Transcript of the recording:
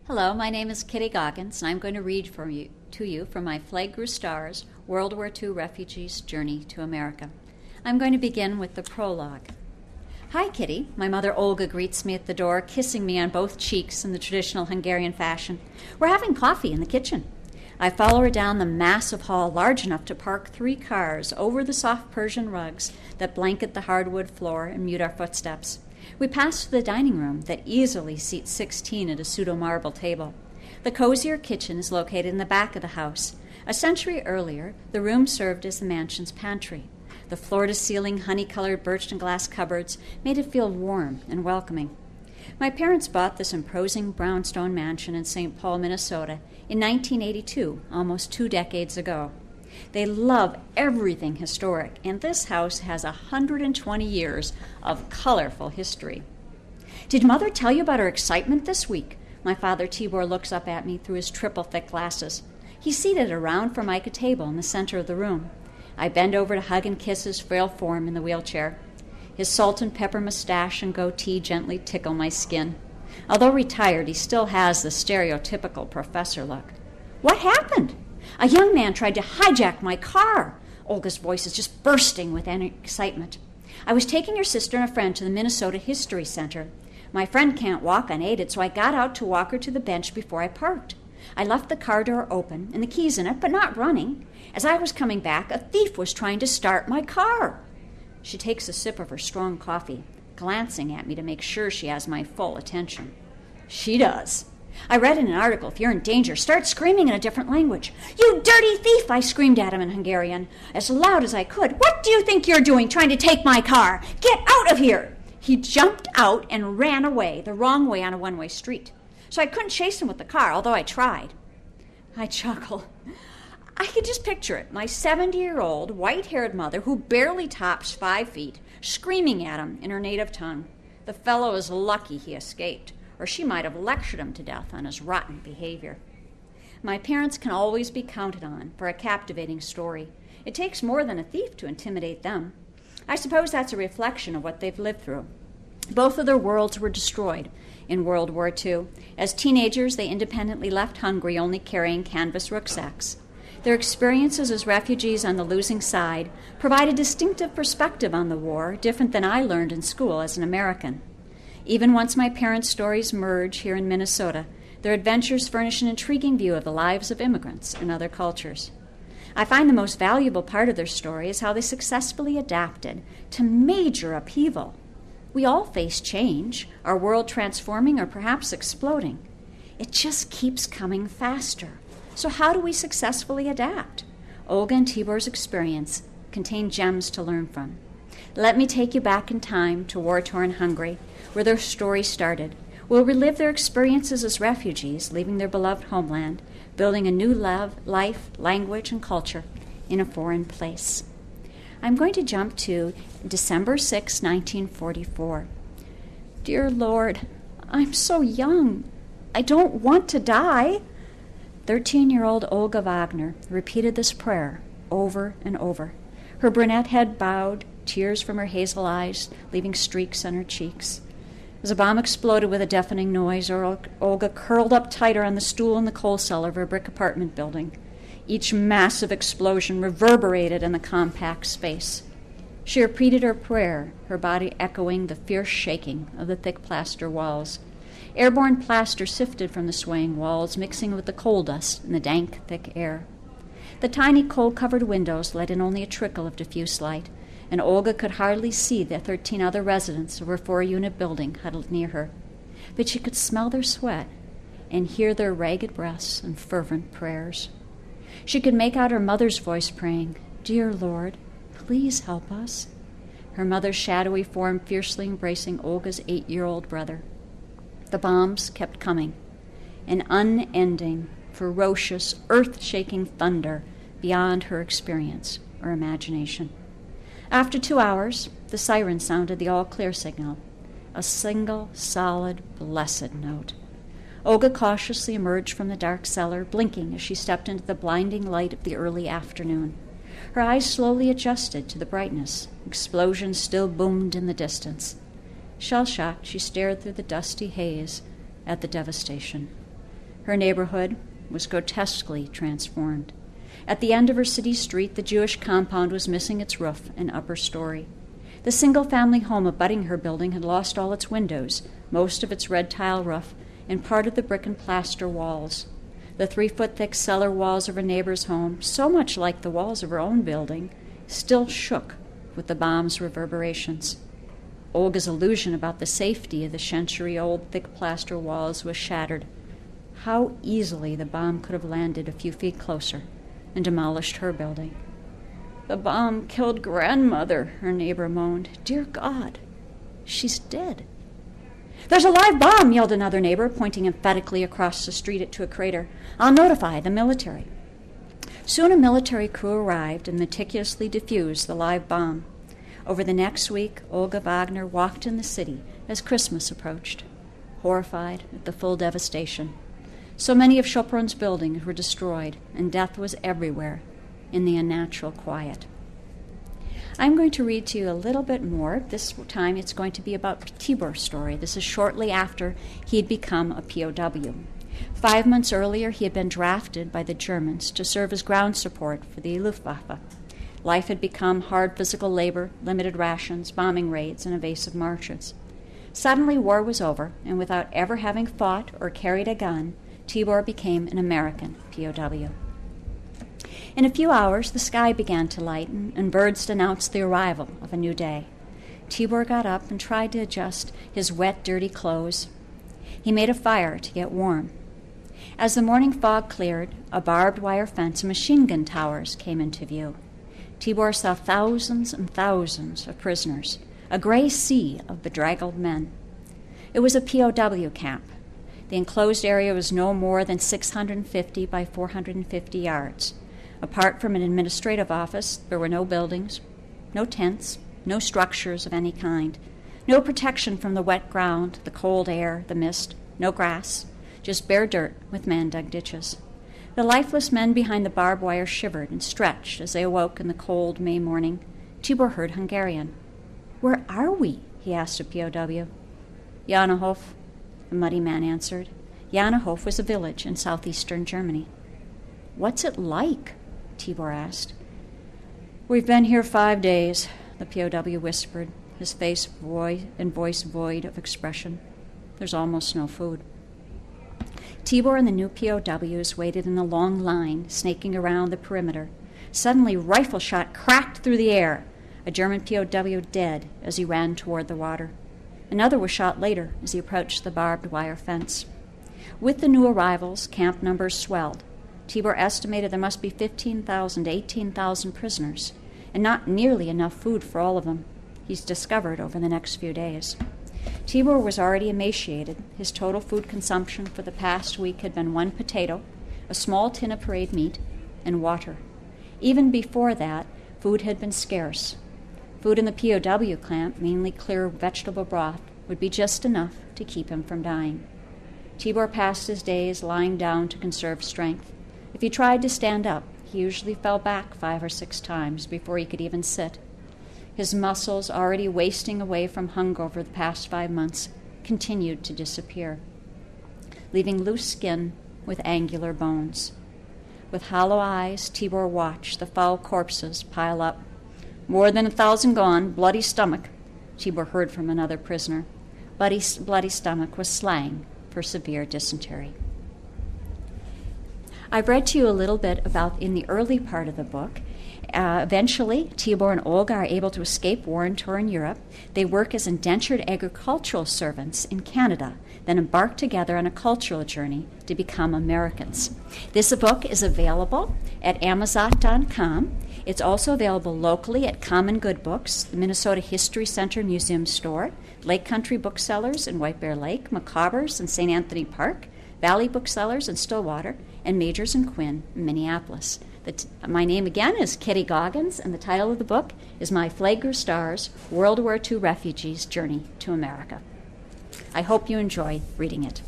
Hello, my name is Kitty Goggins, and I'm going to read to you from my Flag Grew Stars, World War II Refugees' Journey to America. I'm going to begin with the prologue. Hi, Kitty. My mother Olga greets me at the door, kissing me on both cheeks in the traditional Hungarian fashion. We're having coffee in the kitchen. I follow her down the massive hall, large enough to park 3 cars, over the soft Persian rugs that blanket the hardwood floor and mute our footsteps. We pass to the dining room that easily seats 16 at a pseudo-marble table. The cozier kitchen is located in the back of the house. A century earlier, the room served as the mansion's pantry. The floor-to-ceiling honey-colored birch and glass cupboards made it feel warm and welcoming. My parents bought this imposing brownstone mansion in St. Paul, Minnesota in 1982, almost 2 decades ago. They love everything historic, and this house has 120 years of colorful history. Did Mother tell you about her excitement this week? My father Tibor looks up at me through his triple-thick glasses. He's seated at a round Formica table in the center of the room. I bend over to hug and kiss his frail form in the wheelchair. His salt and pepper mustache and goatee gently tickle my skin. Although retired, he still has the stereotypical professor look. What happened? A young man tried to hijack my car. Olga's voice is just bursting with excitement. I was taking your sister and a friend to the Minnesota History Center. My friend can't walk unaided, so I got out to walk her to the bench before I parked. I left the car door open and the keys in it, but not running. As I was coming back, a thief was trying to start my car. She takes a sip of her strong coffee, glancing at me to make sure she has my full attention. She does. I read in an article, if you're in danger, start screaming in a different language. You dirty thief, I screamed at him in Hungarian, as loud as I could. What do you think you're doing, trying to take my car? Get out of here! He jumped out and ran away, the wrong way on a one-way street. So I couldn't chase him with the car, although I tried. I chuckle. I could just picture it, my 70-year-old, white-haired mother, who barely tops 5 feet, screaming at him in her native tongue. The fellow is lucky he escaped, or she might have lectured him to death on his rotten behavior. My parents can always be counted on for a captivating story. It takes more than a thief to intimidate them. I suppose that's a reflection of what they've lived through. Both of their worlds were destroyed in World War II. As teenagers, they independently left Hungary only carrying canvas rucksacks. Their experiences as refugees on the losing side provide a distinctive perspective on the war, different than I learned in school as an American. Even once my parents' stories merge here in Minnesota, their adventures furnish an intriguing view of the lives of immigrants in other cultures. I find the most valuable part of their story is how they successfully adapted to major upheaval. We all face change, our world transforming or perhaps exploding. It just keeps coming faster. So how do we successfully adapt? Olga and Tibor's experience contain gems to learn from. Let me take you back in time to war-torn Hungary, where their story started. We'll relive their experiences as refugees, leaving their beloved homeland, building a new life, language, and culture in a foreign place. I'm going to jump to December 6, 1944. Dear Lord, I'm so young. I don't want to die. 13-year-old Olga Wagner repeated this prayer over and over. Her brunette head bowed, tears from her hazel eyes leaving streaks on her cheeks. As a bomb exploded with a deafening noise, Olga curled up tighter on the stool in the coal cellar of her brick apartment building. Each massive explosion reverberated in the compact space. She repeated her prayer, her body echoing the fierce shaking of the thick plaster walls. Airborne plaster sifted from the swaying walls, mixing with the coal dust in the dank, thick air. The tiny coal-covered windows let in only a trickle of diffuse light, and Olga could hardly see the 13 other residents of her 4-unit building huddled near her. But she could smell their sweat and hear their ragged breaths and fervent prayers. She could make out her mother's voice praying, "Dear Lord, please help us." Her mother's shadowy form fiercely embracing Olga's 8-year-old brother. The bombs kept coming, an unending, ferocious, earth-shaking thunder beyond her experience or imagination. After 2 hours, the siren sounded the all-clear signal, a single, solid, blessed note. Olga cautiously emerged from the dark cellar, blinking as she stepped into the blinding light of the early afternoon. Her eyes slowly adjusted to the brightness. Explosions still boomed in the distance. Shell-shocked, she stared through the dusty haze at the devastation. Her neighborhood was grotesquely transformed. At the end of her city street, the Jewish compound was missing its roof and upper story. The single-family home abutting her building had lost all its windows, most of its red tile roof, and part of the brick and plaster walls. The 3-foot-thick cellar walls of her neighbor's home, so much like the walls of her own building, still shook with the bomb's reverberations. Olga's illusion about the safety of the century-old thick plaster walls was shattered. How easily the bomb could have landed a few feet closer and demolished her building. "The bomb killed grandmother," her neighbor moaned. "Dear God, she's dead." "There's a live bomb," yelled another neighbor, pointing emphatically across the street to a crater. "I'll notify the military." Soon a military crew arrived and meticulously defused the live bomb. Over the next week, Olga Wagner walked in the city as Christmas approached, horrified at the full devastation. So many of Sopron's buildings were destroyed, and death was everywhere in the unnatural quiet. I'm going to read to you a little bit more. This time it's going to be about Tibor's story. This is shortly after he had become a POW. 5 months earlier, he had been drafted by the Germans to serve as ground support for the Luftwaffe. Life had become hard physical labor, limited rations, bombing raids, and evasive marches. Suddenly, war was over, and without ever having fought or carried a gun, Tibor became an American POW. In a few hours, the sky began to lighten, and birds announced the arrival of a new day. Tibor got up and tried to adjust his wet, dirty clothes. He made a fire to get warm. As the morning fog cleared, a barbed wire fence and machine gun towers came into view. Tibor saw thousands and thousands of prisoners, a gray sea of bedraggled men. It was a POW camp. The enclosed area was no more than 650 by 450 yards. Apart from an administrative office, there were no buildings, no tents, no structures of any kind, no protection from the wet ground, the cold air, the mist, no grass, just bare dirt with man-dug ditches. The lifeless men behind the barbed wire shivered and stretched as they awoke in the cold May morning. Tibor heard Hungarian. "Where are we?" he asked a POW. "Janahof," the muddy man answered. Janahof was a village in southeastern Germany. "What's it like?" Tibor asked. "We've been here 5 days," the POW whispered, his face voice void of expression. "There's almost no food." Tibor and the new POWs waited in a long line, snaking around the perimeter. Suddenly, rifle shot cracked through the air. A German POW dead as he ran toward the water. Another was shot later as he approached the barbed wire fence. With the new arrivals, camp numbers swelled. Tibor estimated there must be 15,000 to 18,000 prisoners, and not nearly enough food for all of them, he's discovered over the next few days. Tibor was already emaciated. His total food consumption for the past week had been 1 potato, a small tin of parade meat, and water. Even before that, food had been scarce. Food in the POW camp, mainly clear vegetable broth, would be just enough to keep him from dying. Tibor passed his days lying down to conserve strength. If he tried to stand up, he usually fell back 5 or 6 times before he could even sit. His muscles, already wasting away from hunger over the past 5 months, continued to disappear, leaving loose skin with angular bones. With hollow eyes, Tibor watched the foul corpses pile up. "More than 1,000 gone, bloody stomach," Tibor heard from another prisoner. Bloody stomach was slang for severe dysentery. I've read to you a little bit about in the early part of the book. Eventually, Tibor and Olga are able to escape war and tour in Europe. They work as indentured agricultural servants in Canada, then embark together on a cultural journey to become Americans. This book is available at Amazon.com. It's also available locally at Common Good Books, the Minnesota History Center Museum Store, Lake Country Booksellers in White Bear Lake, Macabre's in St. Anthony Park, Valley Booksellers in Stillwater, and Majors and Quinn in Minneapolis. My name again is Kitty Goggins, and the title of the book is My Flag Grew Stars, World War II Refugees' Journey to America. I hope you enjoy reading it.